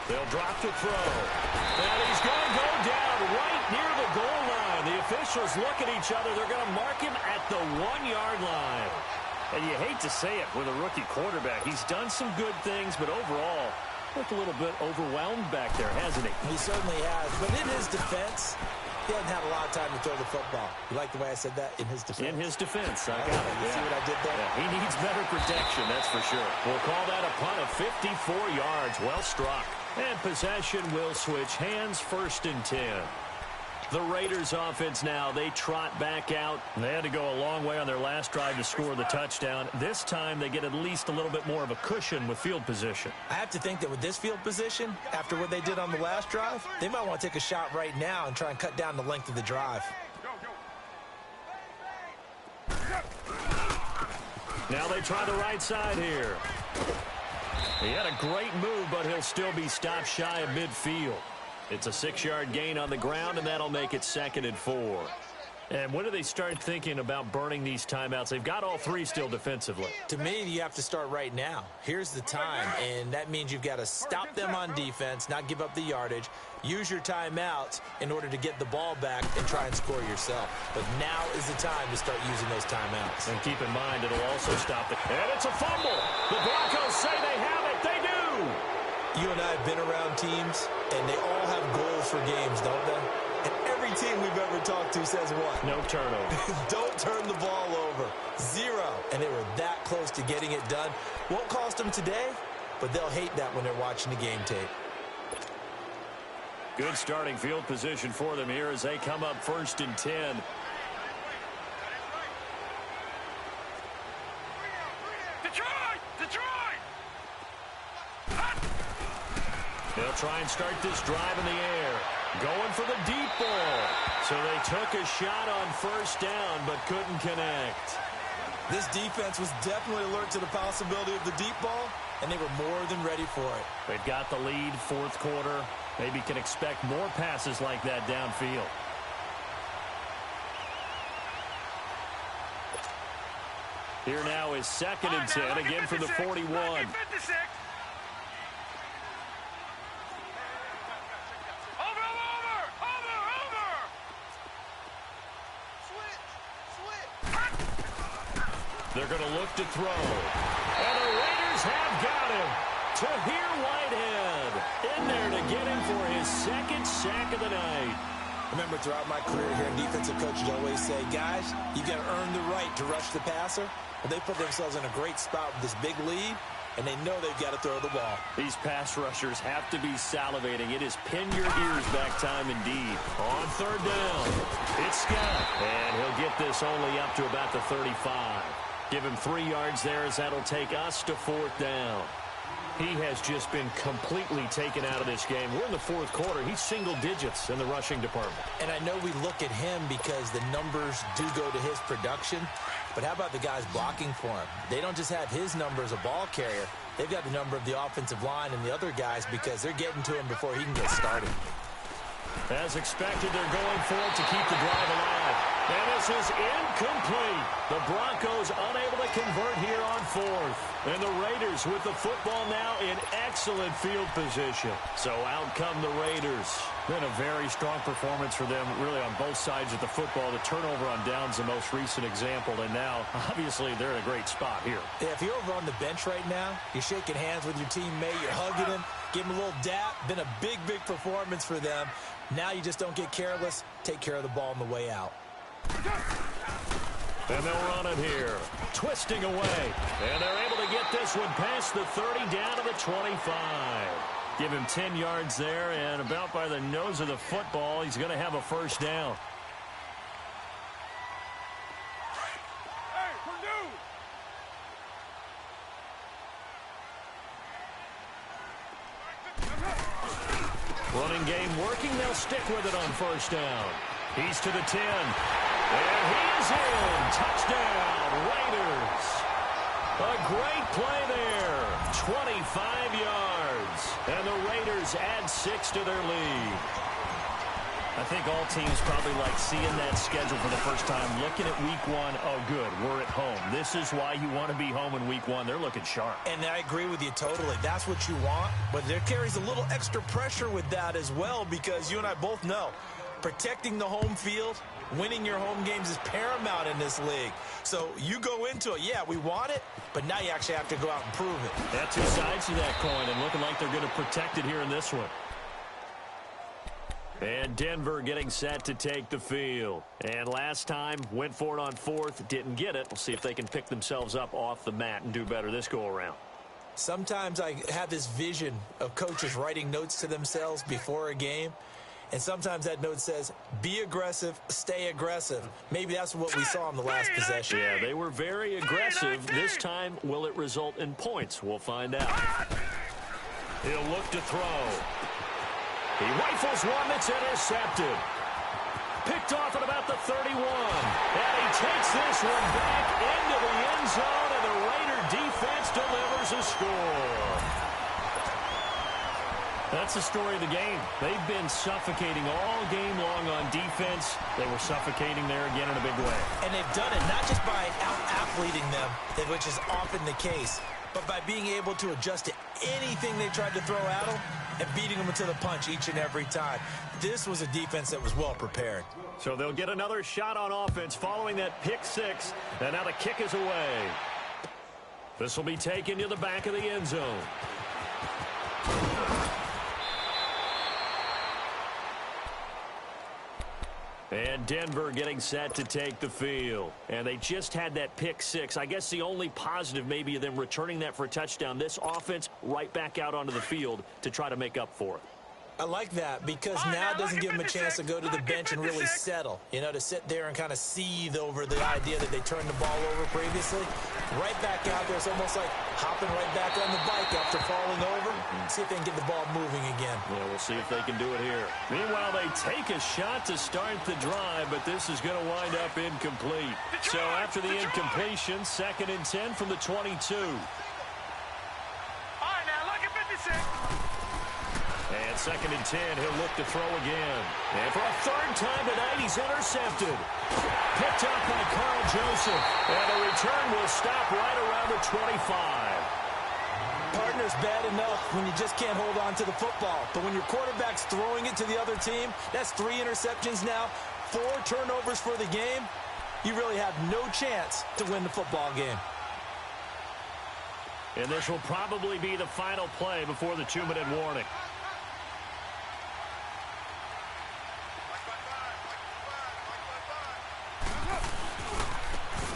They'll drop to throw. And he's going to go down right near the goal line. The officials look at each other. They're going to mark him at the 1-yard line. And you hate to say it with a rookie quarterback. He's done some good things, but overall, looked a little bit overwhelmed back there, hasn't he? He certainly has. But in his defense, He hasn't had a lot of time to throw the football. You like the way I said that? In his defense. In his defense. I got it. You see what I did there? Yeah, he needs better protection, that's for sure. We'll call that a punt of 54 yards. Well struck. And possession will switch hands, 1st and 10. The Raiders offense now, they trot back out. They had to go a long way on their last drive to score the touchdown. This time they get at least a little bit more of a cushion with field position. I have to think that with this field position, after what they did on the last drive, they might want to take a shot right now and try and cut down the length of the drive. Now they try the right side here. He had a great move, but he'll still be stopped shy of midfield. It's a 6-yard gain on the ground, and that'll make it 2nd and 4. And when do they start thinking about burning these timeouts? They've got all 3 still defensively. To me, you have to start right now. Here's the time, and that means you've got to stop them on defense, not give up the yardage, use your timeouts in order to get the ball back and try and score yourself. But now is the time to start using those timeouts. And keep in mind, it'll also stop the... And it's a fumble! The Broncos say they have it. They do! You and I have been around teams, and they all have goals for games, don't they? And every team we've ever talked to says what? No turnover. Don't turn the ball over. 0. And they were that close to getting it done. Won't cost them today, but they'll hate that when they're watching the game tape. Good starting field position for them here as they come up 1st and 10. They'll try and start this drive in the air. Going for the deep ball. So they took a shot on 1st down, but couldn't connect. This defense was definitely alert to the possibility of the deep ball, and they were more than ready for it. They've got the lead, 4th quarter. Maybe can expect more passes like that downfield. Here now is 2nd and 10, again from the 41. They're going to look to throw. And the Raiders have got him. Tahir Whitehead in there to get him for his 2nd sack of the night. Remember, throughout my career here, defensive coaches always say, guys, you got to earn the right to rush the passer. Well, they put themselves in a great spot with this big lead, and they know they've got to throw the ball. These pass rushers have to be salivating. It is pin your ears back time indeed. On 3rd down, it's Scott. And he'll get this only up to about the 35. Give him 3 yards there as that'll take us to 4th down. He has just been completely taken out of this game. We're in the 4th quarter. He's single digits in the rushing department. And I know we look at him because the numbers do go to his production. But how about the guys blocking for him? They don't just have his number as a ball carrier. They've got the number of the offensive line and the other guys because they're getting to him before he can get started. As expected, they're going for it to keep the drive alive. And this is incomplete. The Broncos unable to convert here on 4th. And the Raiders with the football now in excellent field position. So out come the Raiders. Been a very strong performance for them, really on both sides of the football. The turnover on downs, the most recent example. And now, obviously, they're in a great spot here. Yeah, if you're over on the bench right now, you're shaking hands with your teammate, you're hugging him, give him a little dap. Been a big, big performance for them. Now you just don't get careless. Take care of the ball on the way out. And they'll run it here. Twisting away. And they're able to get this one past the 30 down to the 25. Give him 10 yards there, and about by the nose of the football, he's going to have a 1st down. Running game working. They'll stick with it on 1st down. He's to the 10. And he is in. Touchdown, Raiders. A great play there. 25 yards. And the Raiders add 6 to their lead. I think all teams probably like seeing that schedule for the first time, looking at week 1. Oh, good, we're at home. This is why you want to be home in week 1. They're looking sharp. And I agree with you totally. That's what you want. But there carries a little extra pressure with that as well, because you and I both know protecting the home field, winning your home games is paramount in this league. So you go into it, yeah, we want it, but now you actually have to go out and prove it. That's 2 sides to that coin, and looking like they're going to protect it here in this one. And Denver getting set to take the field. And last time, went for it on fourth, didn't get it. We'll see if they can pick themselves up off the mat and do better this go-around. Sometimes I have this vision of coaches writing notes to themselves before a game. And sometimes that note says, be aggressive, stay aggressive. Maybe that's what we saw in the last possession. Yeah, they were very aggressive. This time, will it result in points? We'll find out. He'll look to throw. He rifles one that's intercepted. Picked off at about the 31. And he takes this one back into the end zone, and the Raider defense delivers a score. That's the story of the game. They've been suffocating all game long on defense. They were suffocating there again in a big way. And they've done it not just by out-athleting them, which is often the case, but by being able to adjust to anything they tried to throw at them and beating them to the punch each and every time. This was a defense that was well prepared. So they'll get another shot on offense following that pick six, and now the kick is away. This will be taken to the back of the end zone. And Denver getting set to take the field. And they just had that pick six. I guess the only positive maybe of them returning that for a touchdown. This offense right back out onto the field to try to make up for it. I like that because now it doesn't give them a chance to go to the bench and really settle. You know, to sit there and kind of seethe over the idea that they turned the ball over previously. Right back out there. It's almost like hopping right back on the bike after falling over. See if they can get the ball moving again. Yeah, we'll see if they can do it here. Meanwhile, they take a shot to start the drive, but this is going to wind up incomplete. So after the incompletion, 2nd and 10 from the 22. All right, now look at 56. And 2nd and 10, he'll look to throw again. And for a third time tonight, he's intercepted. Picked up by Carl Joseph. And the return will stop right around the 25. Partner's bad enough when you just can't hold on to the football. But when your quarterback's throwing it to the other team, that's 3 interceptions now, 4 turnovers for the game. You really have no chance to win the football game. And this will probably be the final play before the 2-minute warning.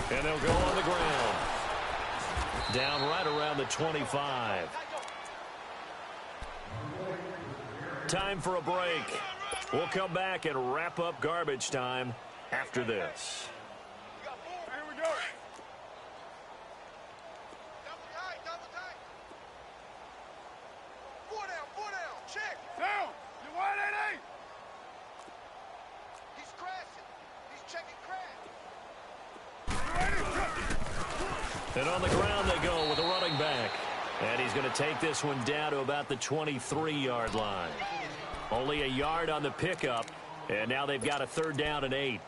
And they'll go on the ground. Down right around the 25. Time for a break. We'll come back and wrap up garbage time after this. Here we go. Four down, check. Down. You 188. He's crashing. He's checking crash. And on the ground they go with a running back. And he's going to take this one down to about the 23-yard line. Only a yard on the pickup. And now they've got a 3rd down and 8. Here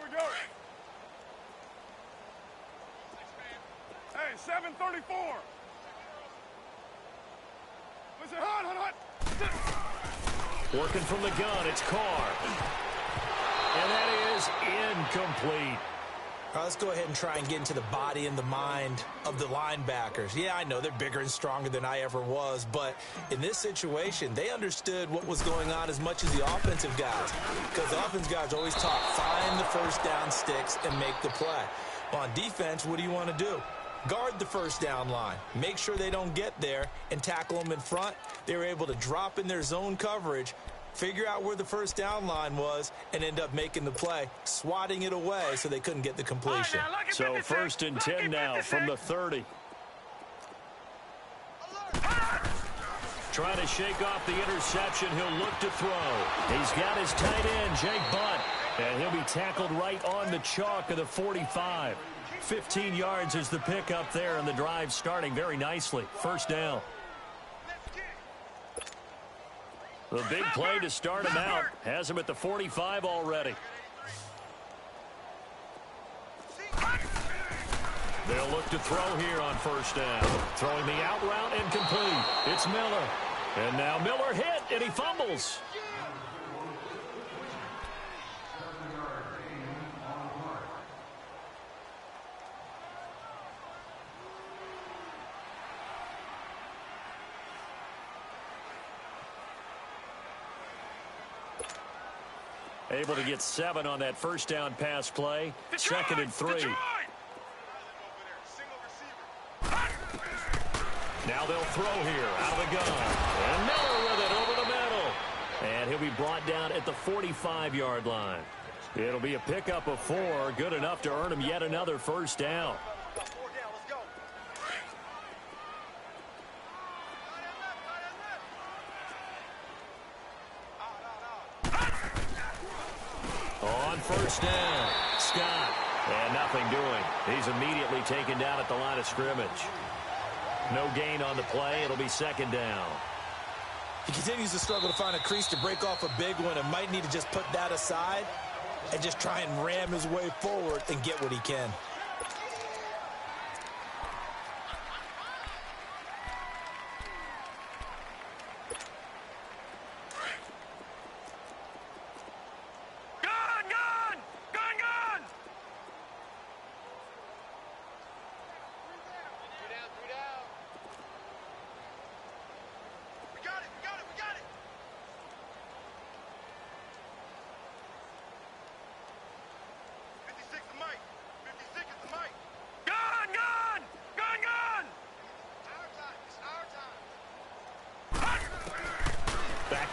we go. Hey, 734. Listen, hot. Working from the gun, it's Carr. And that is incomplete. All right, let's go ahead and try and get into the body and the mind of the linebackers. Yeah, I know they're bigger and stronger than I ever was, but in this situation, they understood what was going on as much as the offensive guys. Because the offensive guys always talk, find the first down sticks and make the play. Well, on defense, what do you want to do? Guard the first down line. Make sure they don't get there and tackle them in front. They were able to drop in their zone coverage, figure out where the first down line was, and end up making the play, swatting it away so they couldn't get the completion. So 1st and 10 now from the 30. Trying to shake off the interception. He'll look to throw. He's got his tight end, Jake Butt. And he'll be tackled right on the chalk of the 45. 15 yards is the pickup there, and the drive starting very nicely. 1st down. The big play to start him out. Has him at the 45 already. They'll look to throw here on 1st down. Throwing the out route incomplete. It's Miller. And now Miller hit, and he fumbles. Able to get 7 on that first down pass play. Detroit! 2nd and 3. Detroit! Now they'll throw here out of the gun. And Miller with it over the middle. And he'll be brought down at the 45-yard line. It'll be a pickup of 4. Good enough to earn him yet another first down. On first down, Scott. And nothing doing. He's immediately taken down at the line of scrimmage. No gain on the play. It'll be 2nd down. He continues to struggle to find a crease to break off a big one and might need to just put that aside and just try and ram his way forward and get what he can.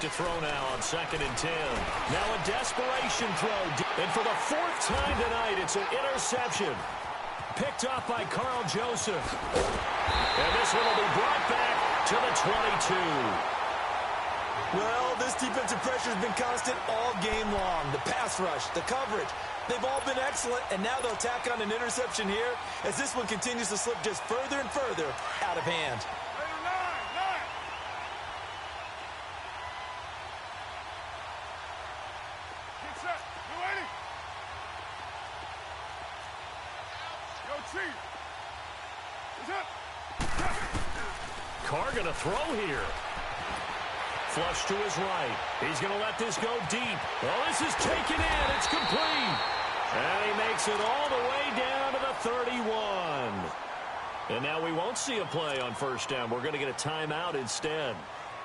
To throw now on 2nd and 10. Now a desperation throw. And for the 4th time tonight, it's an interception. Picked off by Carl Joseph. And this one will be brought back to the 22. Well, this defensive pressure has been constant all game long. The pass rush, the coverage, they've all been excellent. And now they'll tack on an interception here as this one continues to slip just further and further out of hand. Carr going to throw here. Flush to his right. He's going to let this go deep. Oh, this is taken in. It's complete. And he makes it all the way down to the 31. And now we won't see a play on first down. We're going to get a timeout instead.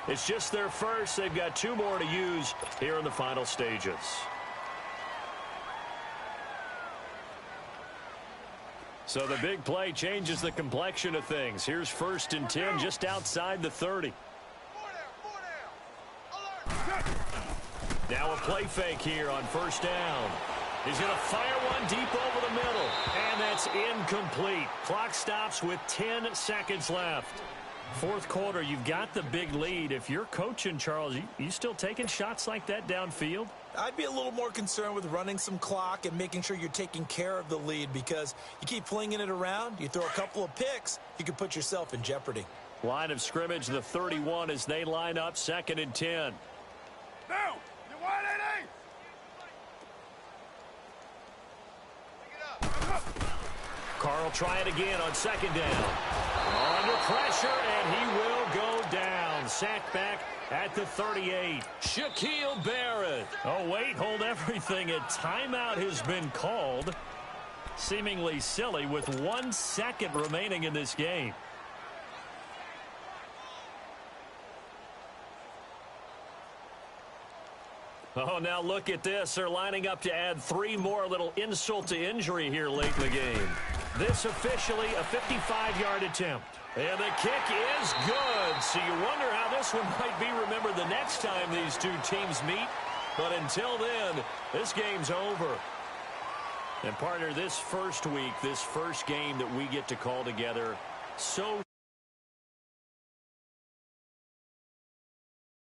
It's just their first. They've got 2 more to use here in the final stages. So the big play changes the complexion of things. Here's 1st and 10 just outside the 30. Now a play fake here on first down. He's going to fire one deep over the middle. And that's incomplete. Clock stops with 10 seconds left. 4th quarter, you've got the big lead. If you're coaching, Charles, you still taking shots like that downfield? I'd be a little more concerned with running some clock and making sure you're taking care of the lead, because you keep flinging it around, you throw a couple of picks, you can put yourself in jeopardy. Line of scrimmage, the 31 as they line up 2nd and 10. Down! You wide 8-8! Carr will try it again on 2nd down. Under pressure, and he will go down. Sacked back at the 38. Shaquille Barrett. Oh, wait, hold everything. A timeout has been called. Seemingly silly with 1 second remaining in this game. Oh, now look at this. They're lining up to add 3 more. A little insult to injury here late in the game. This officially a 55-yard attempt. And the kick is good. So you wonder how this one might be remembered the next time these 2 teams meet. But until then, this game's over. And partner, this first week, this first game that we get to call together, so